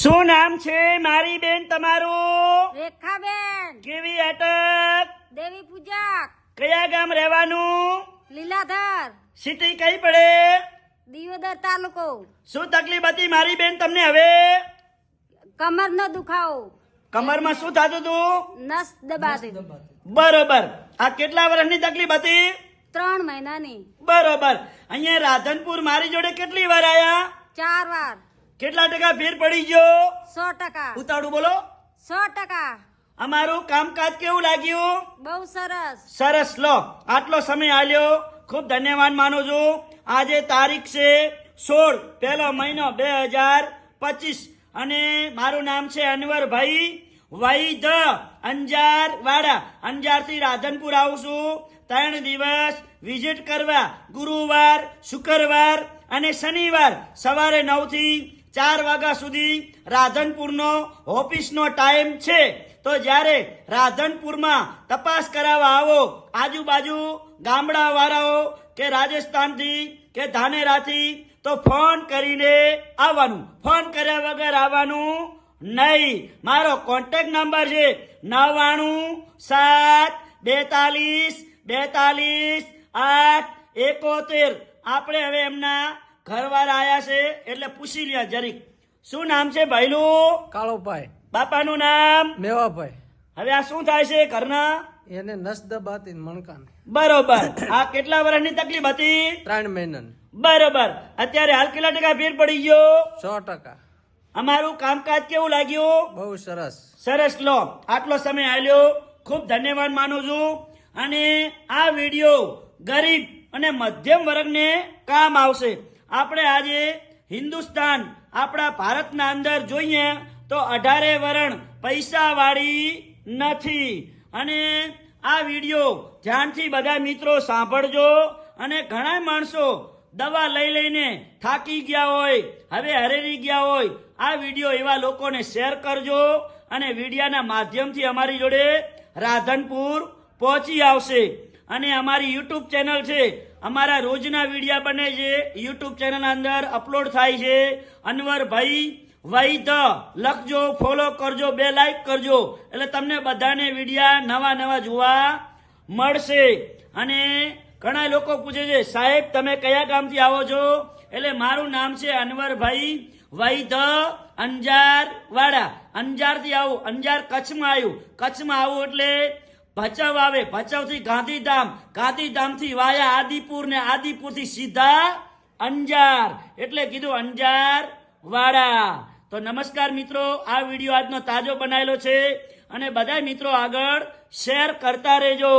શું નામ છે મારી બેન તમારું? રેખાબેન કેવી અટક? દેવી પૂજક કયા ગામ રહેવાનું? લીલાધર સિટી કઈ પડે? દિયોદર તાલુકો શું તકલીફ હતી મારી બેન તમને? હવે કમરનો દુખાવો કમરમાં શું થતું હતું? નસ દબાતી બરોબર. આ કેટલા વર્ષની તકલીફ હતી? 3 મહિનાની બરોબર. અહીંયા રાધનપુર મારી જોડે કેટલી વાર આયા? 4 વાર કેટલા ટકા ફેર પડી ગયો? 100%. ઉતાવળું બોલો. 100%. અમારું કામકાજ કેવું લાગ્યું? બહુ સરસ. સરસ. લો આટલો સમય આલ્યો, ખૂબ ધન્યવાદ માનું છું. આજે તારીખ છે 16 પહેલો મહિનો 2025 અને મારું નામ છે અનવરભાઈ વૈદ અંજાર વાડા. અંજારથી રાધનપુર આવું છું 3 દિવસ વિઝિટ કરવા. ગુરુવાર, શુક્રવાર અને શનિવાર સવારે 9 થી 4 વાગ્યા સુધી રાધનપુરનો ઓફિસનો ટાઈમ છે. તો જ્યારે રાધનપુરમાં તપાસ કરાવવા આવો, આજુબાજુ ગામડા વાળાઓ કે રાજસ્થાનથી કે ધાનેરાથી, તો ફોન કરીને આવવાનું. ફોન કર્યા વગર આવવાનું નહીં. મારો કોન્ટેક્ટ નંબર છે 9972424871. આપણે હવે એમના ઘરવાળા આયા છે એટલે પૂછી લ્યા જરીક. શું નામ છે ભાઈલું? કાળોભાઈ. બાપાનું નામ? મેવાભાઈ. હવે આ શું થાય છે ઘરના? એને નસ દબાતી મણકાને. બરોબર. આ કેટલા વર્ષની તકલીફ હતી? 3 મહિનાની. બરોબર. અત્યારે હાલ કેટલા ટકા ફેર પડી ગયો? 100%. અમારું કામકાજ કેવું લાગ્યું? બહુ સરસ. સરસ. લો આટલો સમય આલ્યો, ખૂબ ધન્યવાદ માનું છું. અને આ વિડીયો ગરીબ અને મધ્યમ વર્ગને કામ આવશે. આપણે આજે હિન્દુસ્તાન આપણા ભારતના અંદર જોઈએ તો 18 વરણ પૈસા વાળી નથી. અને આ વિડીયો ધ્યાનથી બધા મિત્રો સાંભળજો. અને ઘણા માણસો દવા લઈ લઈને થાકી ગયા હોય, હવે હરેરી ગયા હોય, આ વિડીયો એવા લોકોને શેર કરજો. અને વિડીયાના માધ્યમથી અમારી જોડે રાધનપુર પહોંચી આવશે. અને અમારી યુટ્યુબ ચેનલ છે, અમારા રોજના વિડીયા બને છે, યુટ્યુબ ચેનલ અંદર અપલોડ થાય છે. અનવરભાઈ વૈદ લખજો, ફોલો કરજો, 2 લાઈક કરજો, એટલે તમને બધાને વિડીયા નવા નવા જોવા મળશે. અને ઘણા લોકો પૂછે છે સાહેબ તમે કયા ગામથી આવો છો? એટલે મારું નામ છે અનવરભાઈ વૈદ અંજાર વાડા. અંજારથી આવું. અંજાર કચ્છમાં આવ્યું. કચ્છમાં આવું એટલે ભચાઉ આવે. ભચાઉથી ગાંધીધામ, ગાંધીધામથી વાયા આદિપુર ને આદિપુરથી સીધા અંજાર, એટલે કીધું અંજાર વાડા. તો નમસ્કાર મિત્રો, આ વિડીયો આજનો તાજો બનાવેલો છે અને બધા મિત્રો આગળ શેર કરતા રહેજો.